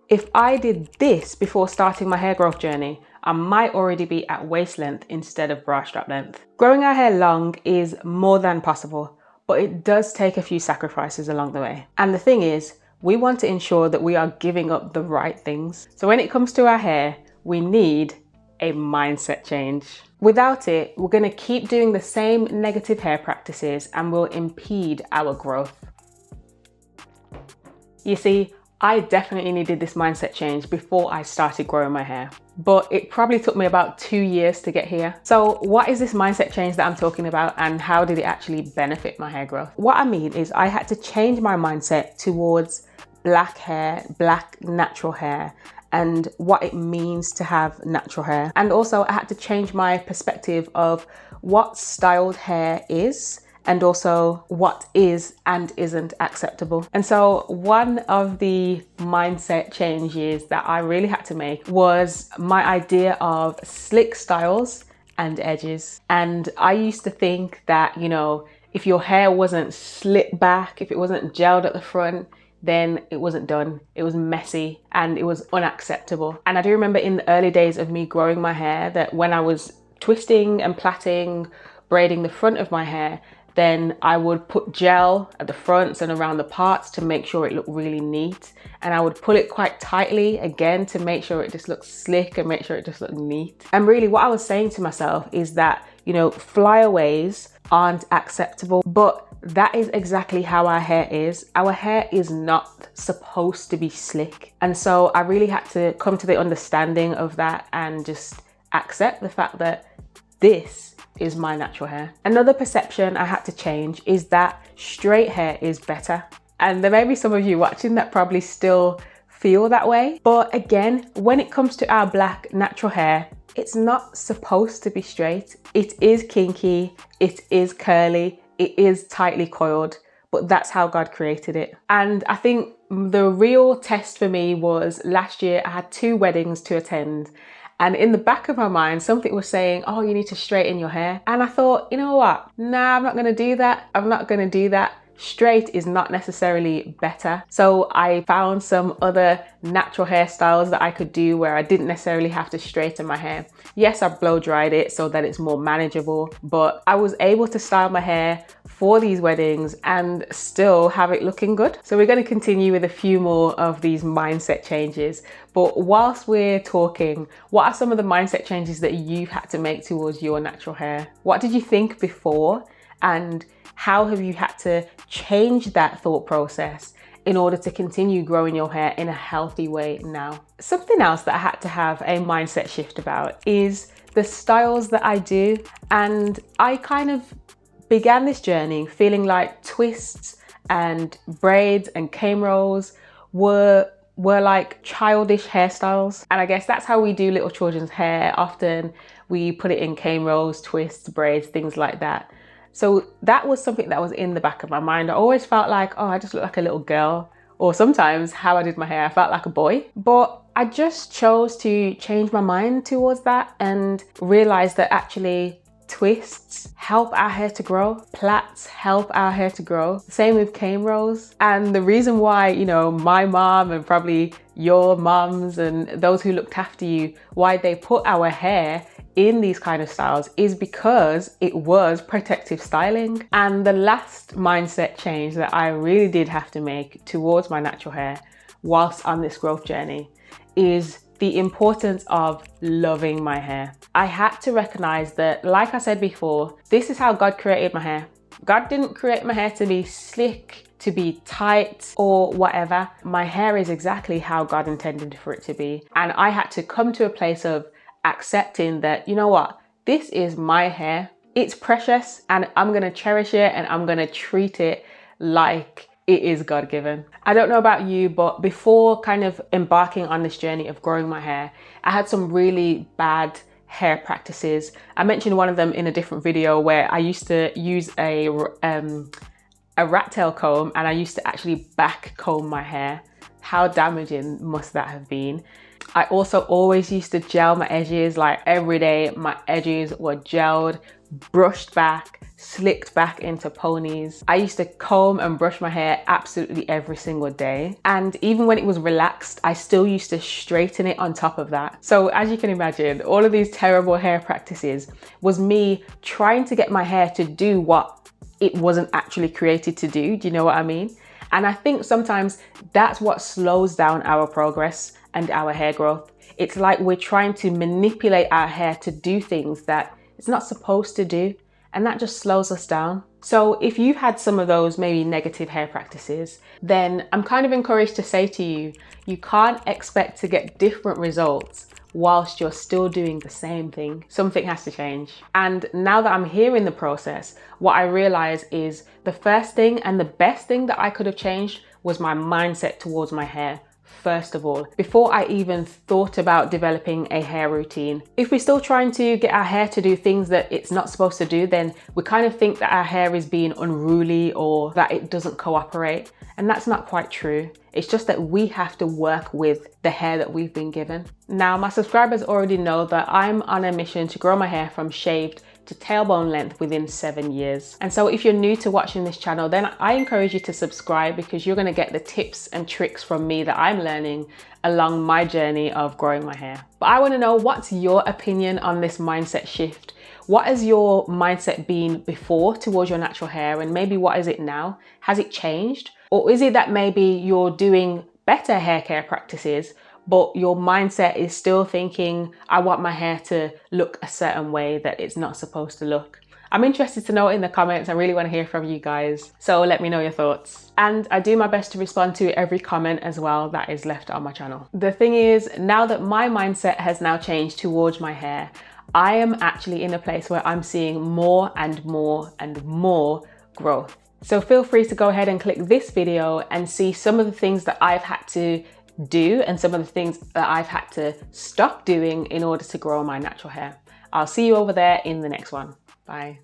If I did this before starting my hair growth journey, I might already be at waist length instead of bra strap length. Growing our hair long is more than possible, but it does take a few sacrifices along the way. And the thing is, we want to ensure that we are giving up the right things. So when it comes to our hair, we need a mindset change. Without it, we're going to keep doing the same negative hair practices and will impede our growth. You see, I definitely needed this mindset change before I started growing my hair, but it probably took me about 2 years to get here. So what is this mindset change that I'm talking about, and how did it actually benefit my hair growth? What I mean is I had to change my mindset towards black hair, black natural hair, and what it means to have natural hair. And also I had to change my perspective of what styled hair is, and also what is and isn't acceptable. And so one of the mindset changes that I really had to make was my idea of slick styles and edges. And I used to think that, you know, if your hair wasn't slicked back, if it wasn't gelled at the front, then it wasn't done. It was messy and it was unacceptable. And I do remember in the early days of me growing my hair that when I was twisting and plaiting, braiding the front of my hair, then I would put gel at the fronts and around the parts to make sure it looked really neat. And I would pull it quite tightly again to make sure it just looked slick and make sure it just looked neat. And really what I was saying to myself is that, you know, flyaways aren't acceptable, but that is exactly how our hair is. Our hair is not supposed to be slick. And so I really had to come to the understanding of that and just accept the fact that this is my natural hair. Another perception I had to change is that straight hair is better. And there may be some of you watching that probably still feel that way. But again, when it comes to our black natural hair, it's not supposed to be straight. It is kinky, it is curly, it is tightly coiled, but that's how God created it. And I think the real test for me was last year. I had 2 weddings to attend. And in the back of my mind, something was saying, oh, you need to straighten your hair. And I thought, you know what? Nah, I'm not gonna do that. I'm not gonna do that. Straight is not necessarily better. So I found some other natural hairstyles that I could do where I didn't necessarily have to straighten my hair. Yes, I blow dried it so that it's more manageable, but I was able to style my hair for these weddings and still have it looking good. So we're going to continue with a few more of these mindset changes. But whilst we're talking, what are some of the mindset changes that you've had to make towards your natural hair? What did you think before, and how have you had to change that thought process in order to continue growing your hair in a healthy way now? Something else that I had to have a mindset shift about is the styles that I do. And I kind of began this journey feeling like twists and braids and cane rolls were like childish hairstyles. And I guess that's how we do little children's hair. Often we put it in cane rolls, twists, braids, things like that. So that was something that was in the back of my mind. I always felt like, oh, I just look like a little girl. Or sometimes how I did my hair, I felt like a boy. But I just chose to change my mind towards that and realize that actually twists help our hair to grow. Plaits help our hair to grow. Same with cane rolls. And the reason why, you know, my mom and probably your moms and those who looked after you, why they put our hair in these kind of styles is because it was protective styling. And the last mindset change that I really did have to make towards my natural hair whilst on this growth journey is the importance of loving my hair. I had to recognize that, like I said before, this is how God created my hair. God didn't create my hair to be slick, to be tight or whatever. My hair is exactly how God intended for it to be. And I had to come to a place of accepting that, you know what, this is my hair. It's precious and I'm gonna cherish it and I'm gonna treat it like it is God-given. I don't know about you, but before kind of embarking on this journey of growing my hair, I had some really bad hair practices. I mentioned one of them in a different video where I used to use a rat tail comb and I used to actually back comb my hair. How damaging must that have been? I also always used to gel my edges, like every day my edges were gelled, brushed back, slicked back into ponies. I used to comb and brush my hair absolutely every single day. And even when it was relaxed, I still used to straighten it on top of that. So as you can imagine, all of these terrible hair practices was me trying to get my hair to do what it wasn't actually created to do. Do you know what I mean? And I think sometimes that's what slows down our progress and our hair growth. It's like we're trying to manipulate our hair to do things that it's not supposed to do, and that just slows us down. So if you've had some of those maybe negative hair practices, then I'm kind of encouraged to say to you, you can't expect to get different results whilst you're still doing the same thing. Something has to change. And now that I'm here in the process, what I realize is the first thing and the best thing that I could have changed was my mindset towards my hair. First of all, before I even thought about developing a hair routine. If we're still trying to get our hair to do things that it's not supposed to do, then we kind of think that our hair is being unruly or that it doesn't cooperate. And that's not quite true. It's just that we have to work with the hair that we've been given. Now, my subscribers already know that I'm on a mission to grow my hair from shaved to tailbone length within 7 years. And so if you're new to watching this channel, then I encourage you to subscribe, because you're gonna get the tips and tricks from me that I'm learning along my journey of growing my hair. But I wanna know, what's your opinion on this mindset shift? What has your mindset been before towards your natural hair, and maybe what is it now? Has it changed? Or is it that maybe you're doing better hair care practices, but your mindset is still thinking, I want my hair to look a certain way that it's not supposed to look? I'm interested to know in the comments. I really want to hear from you guys. So let me know your thoughts. And I do my best to respond to every comment as well that is left on my channel. The thing is, now that my mindset has now changed towards my hair, I am actually in a place where I'm seeing more and more and more growth. So feel free to go ahead and click this video and see some of the things that I've had to do and some of the things that I've had to stop doing in order to grow my natural hair. I'll see you over there in the next one. Bye.